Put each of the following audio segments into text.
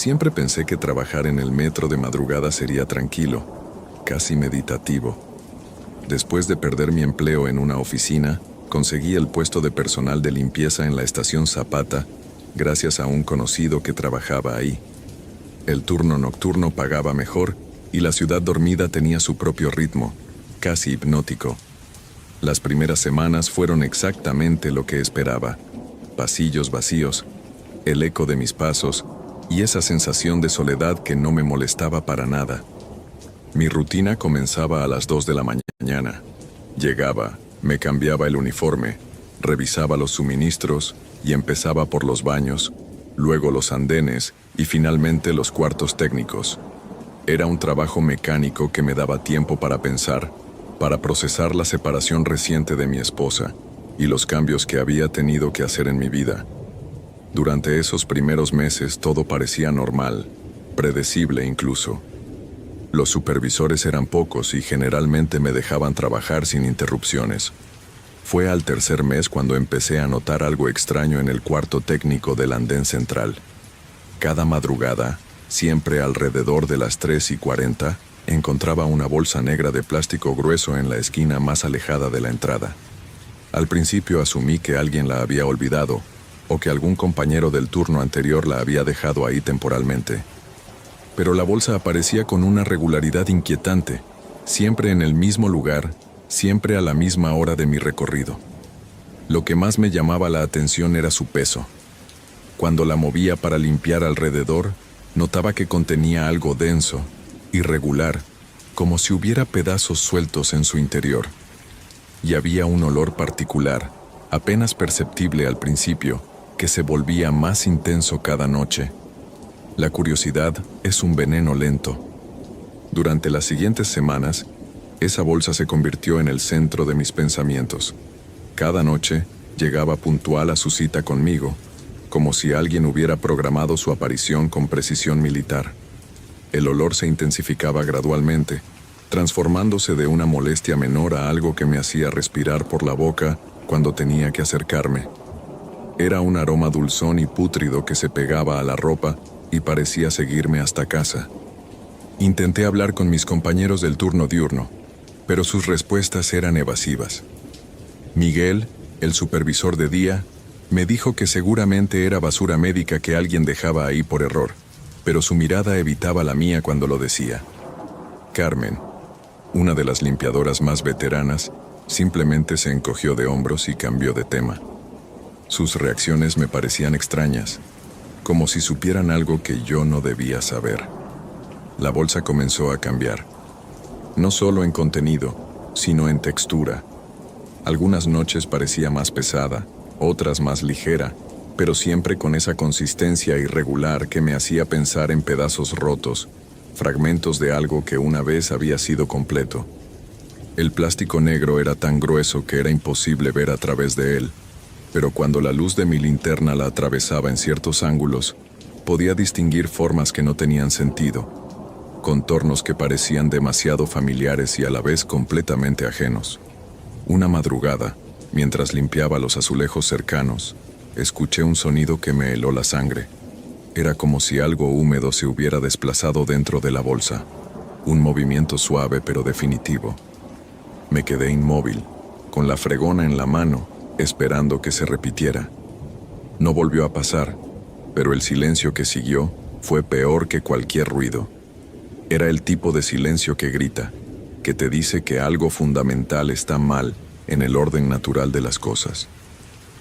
Siempre pensé que trabajar en el metro de madrugada sería tranquilo, casi meditativo. Después de perder mi empleo en una oficina, conseguí el puesto de personal de limpieza en la estación Zapata, gracias a un conocido que trabajaba ahí. El turno nocturno pagaba mejor y la ciudad dormida tenía su propio ritmo, casi hipnótico. Las primeras semanas fueron exactamente lo que esperaba. Pasillos vacíos, el eco de mis pasos y esa sensación de soledad que no me molestaba para nada. Mi rutina comenzaba a las 2 de la mañana. Llegaba, me cambiaba el uniforme, revisaba los suministros y empezaba por los baños, luego los andenes y finalmente los cuartos técnicos. Era un trabajo mecánico que me daba tiempo para pensar, para procesar la separación reciente de mi esposa y los cambios que había tenido que hacer en mi vida. Durante esos primeros meses todo parecía normal, predecible incluso. Los supervisores eran pocos y generalmente me dejaban trabajar sin interrupciones. Fue al tercer mes cuando empecé a notar algo extraño en el cuarto técnico del andén central. Cada madrugada, siempre alrededor de las 3:40, encontraba una bolsa negra de plástico grueso en la esquina más alejada de la entrada. Al principio asumí que alguien la había olvidado, o que algún compañero del turno anterior la había dejado ahí temporalmente. Pero la bolsa aparecía con una regularidad inquietante, siempre en el mismo lugar, siempre a la misma hora de mi recorrido. Lo que más me llamaba la atención era su peso. Cuando la movía para limpiar alrededor, notaba que contenía algo denso, irregular, como si hubiera pedazos sueltos en su interior. Y había un olor particular, apenas perceptible al principio, que se volvía más intenso cada noche. La curiosidad es un veneno lento. Durante las siguientes semanas, esa bolsa se convirtió en el centro de mis pensamientos. Cada noche llegaba puntual a su cita conmigo, como si alguien hubiera programado su aparición con precisión militar. El olor se intensificaba gradualmente, transformándose de una molestia menor a algo que me hacía respirar por la boca cuando tenía que acercarme. Era un aroma dulzón y pútrido que se pegaba a la ropa y parecía seguirme hasta casa. Intenté hablar con mis compañeros del turno diurno, pero sus respuestas eran evasivas. Miguel, el supervisor de día, me dijo que seguramente era basura médica que alguien dejaba ahí por error, pero su mirada evitaba la mía cuando lo decía. Carmen, una de las limpiadoras más veteranas, simplemente se encogió de hombros y cambió de tema. Sus reacciones me parecían extrañas, como si supieran algo que yo no debía saber. La bolsa comenzó a cambiar, no solo en contenido, sino en textura. Algunas noches parecía más pesada, otras más ligera, pero siempre con esa consistencia irregular que me hacía pensar en pedazos rotos, fragmentos de algo que una vez había sido completo. El plástico negro era tan grueso que era imposible ver a través de él, pero cuando la luz de mi linterna la atravesaba en ciertos ángulos, podía distinguir formas que no tenían sentido, contornos que parecían demasiado familiares y a la vez completamente ajenos. Una madrugada, mientras limpiaba los azulejos cercanos, escuché un sonido que me heló la sangre. Era como si algo húmedo se hubiera desplazado dentro de la bolsa, un movimiento suave pero definitivo. Me quedé inmóvil, con la fregona en la mano, esperando que se repitiera. No volvió a pasar, pero el silencio que siguió fue peor que cualquier ruido. Era el tipo de silencio que grita, que te dice que algo fundamental está mal en el orden natural de las cosas.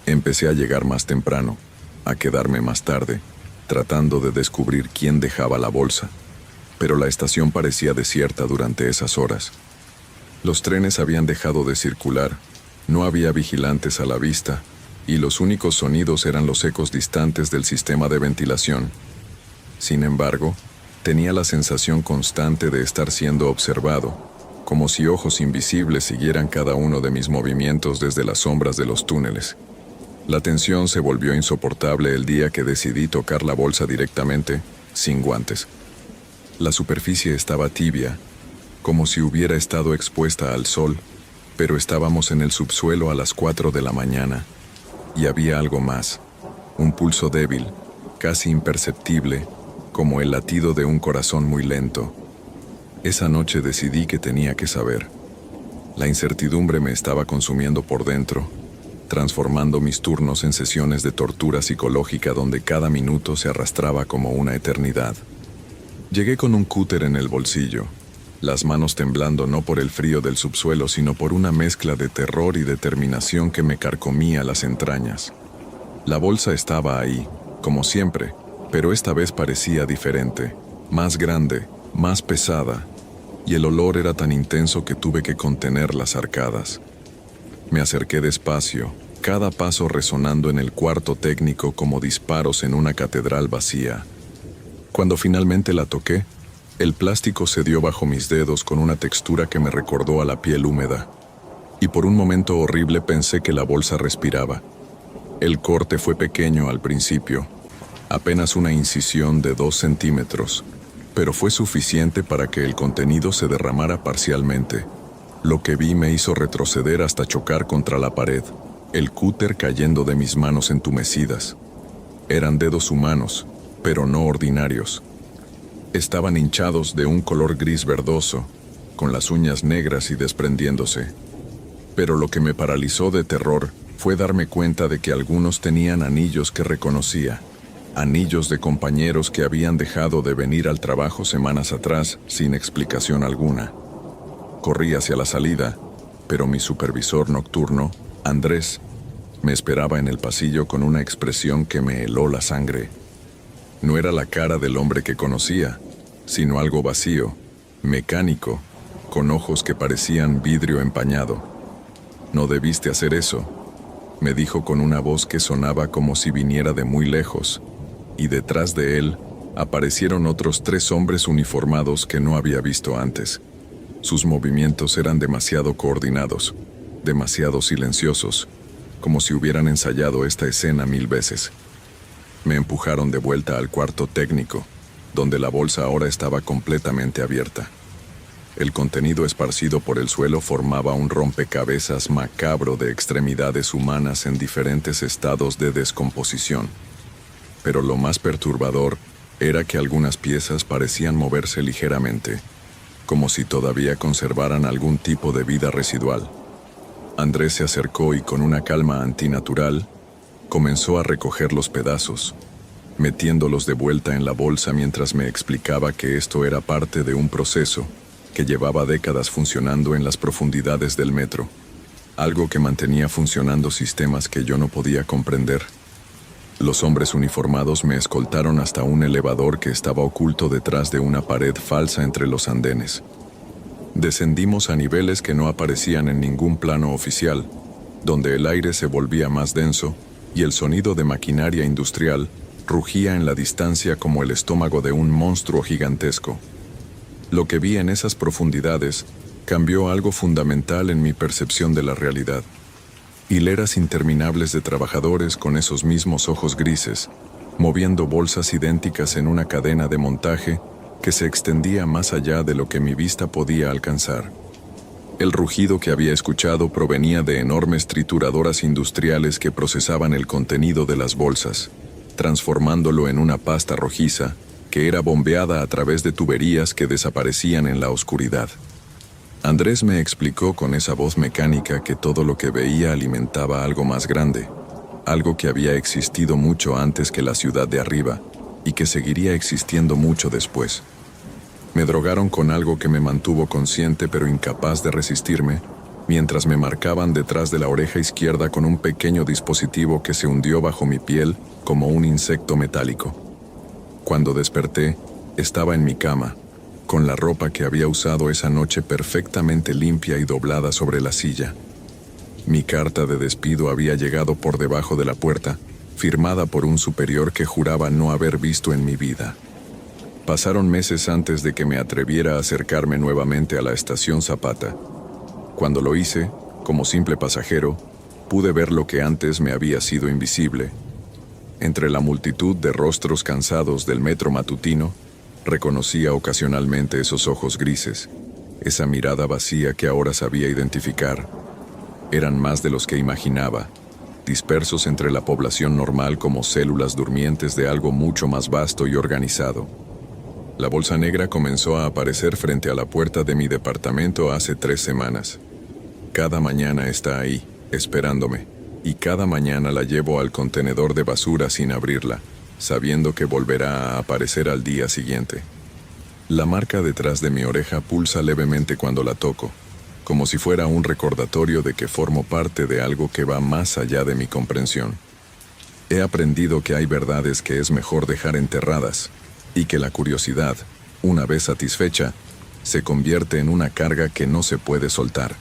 Empecé a llegar más temprano, a quedarme más tarde, tratando de descubrir quién dejaba la bolsa, pero la estación parecía desierta durante esas horas. Los trenes habían dejado de circular, no había vigilantes a la vista, y los únicos sonidos eran los ecos distantes del sistema de ventilación. Sin embargo, tenía la sensación constante de estar siendo observado, como si ojos invisibles siguieran cada uno de mis movimientos desde las sombras de los túneles. La tensión se volvió insoportable el día que decidí tocar la bolsa directamente, sin guantes. La superficie estaba tibia, como si hubiera estado expuesta al sol, pero estábamos en el subsuelo a las 4 de la mañana, y había algo más, un pulso débil, casi imperceptible, como el latido de un corazón muy lento. Esa noche decidí que tenía que saber. La incertidumbre me estaba consumiendo por dentro, transformando mis turnos en sesiones de tortura psicológica donde cada minuto se arrastraba como una eternidad. Llegué con un cúter en el bolsillo, las manos temblando no por el frío del subsuelo, sino por una mezcla de terror y determinación que me carcomía las entrañas. La bolsa estaba ahí, como siempre, pero esta vez parecía diferente, más grande, más pesada, y el olor era tan intenso que tuve que contener las arcadas. Me acerqué despacio, cada paso resonando en el cuarto técnico como disparos en una catedral vacía. Cuando finalmente la toqué, el plástico cedió bajo mis dedos con una textura que me recordó a la piel húmeda, y por un momento horrible pensé que la bolsa respiraba. El corte fue pequeño al principio, apenas una incisión de 2 centímetros, pero fue suficiente para que el contenido se derramara parcialmente. Lo que vi me hizo retroceder hasta chocar contra la pared, el cúter cayendo de mis manos entumecidas. Eran dedos humanos, pero no ordinarios. Estaban hinchados de un color gris verdoso, con las uñas negras y desprendiéndose. Pero lo que me paralizó de terror fue darme cuenta de que algunos tenían anillos que reconocía, anillos de compañeros que habían dejado de venir al trabajo semanas atrás sin explicación alguna. Corrí hacia la salida, pero mi supervisor nocturno, Andrés, me esperaba en el pasillo con una expresión que me heló la sangre. No era la cara del hombre que conocía, sino algo vacío, mecánico, con ojos que parecían vidrio empañado. «No debiste hacer eso», me dijo con una voz que sonaba como si viniera de muy lejos, y detrás de él aparecieron otros 3 hombres uniformados que no había visto antes. Sus movimientos eran demasiado coordinados, demasiado silenciosos, como si hubieran ensayado esta escena 1000 veces. Me empujaron de vuelta al cuarto técnico, donde la bolsa ahora estaba completamente abierta. El contenido esparcido por el suelo formaba un rompecabezas macabro de extremidades humanas en diferentes estados de descomposición. Pero lo más perturbador era que algunas piezas parecían moverse ligeramente, como si todavía conservaran algún tipo de vida residual. Andrés se acercó y con una calma antinatural comenzó a recoger los pedazos, metiéndolos de vuelta en la bolsa mientras me explicaba que esto era parte de un proceso que llevaba décadas funcionando en las profundidades del metro, algo que mantenía funcionando sistemas que yo no podía comprender. Los hombres uniformados me escoltaron hasta un elevador que estaba oculto detrás de una pared falsa entre los andenes. Descendimos a niveles que no aparecían en ningún plano oficial, donde el aire se volvía más denso y el sonido de maquinaria industrial rugía en la distancia como el estómago de un monstruo gigantesco. Lo que vi en esas profundidades cambió algo fundamental en mi percepción de la realidad. Hileras interminables de trabajadores con esos mismos ojos grises, moviendo bolsas idénticas en una cadena de montaje que se extendía más allá de lo que mi vista podía alcanzar. El rugido que había escuchado provenía de enormes trituradoras industriales que procesaban el contenido de las bolsas, transformándolo en una pasta rojiza que era bombeada a través de tuberías que desaparecían en la oscuridad. Andrés me explicó con esa voz mecánica que todo lo que veía alimentaba algo más grande, algo que había existido mucho antes que la ciudad de arriba y que seguiría existiendo mucho después. Me drogaron con algo que me mantuvo consciente pero incapaz de resistirme, mientras me marcaban detrás de la oreja izquierda con un pequeño dispositivo que se hundió bajo mi piel como un insecto metálico. Cuando desperté, estaba en mi cama, con la ropa que había usado esa noche perfectamente limpia y doblada sobre la silla. Mi carta de despido había llegado por debajo de la puerta, firmada por un superior que juraba no haber visto en mi vida. Pasaron meses antes de que me atreviera a acercarme nuevamente a la estación Zapata. Cuando lo hice, como simple pasajero, pude ver lo que antes me había sido invisible. Entre la multitud de rostros cansados del metro matutino, reconocía ocasionalmente esos ojos grises, esa mirada vacía que ahora sabía identificar. Eran más de los que imaginaba, dispersos entre la población normal como células durmientes de algo mucho más vasto y organizado. La bolsa negra comenzó a aparecer frente a la puerta de mi departamento hace 3 semanas. Cada mañana está ahí, esperándome, y cada mañana la llevo al contenedor de basura sin abrirla, sabiendo que volverá a aparecer al día siguiente. La marca detrás de mi oreja pulsa levemente cuando la toco, como si fuera un recordatorio de que formo parte de algo que va más allá de mi comprensión. He aprendido que hay verdades que es mejor dejar enterradas, y que la curiosidad, una vez satisfecha, se convierte en una carga que no se puede soltar.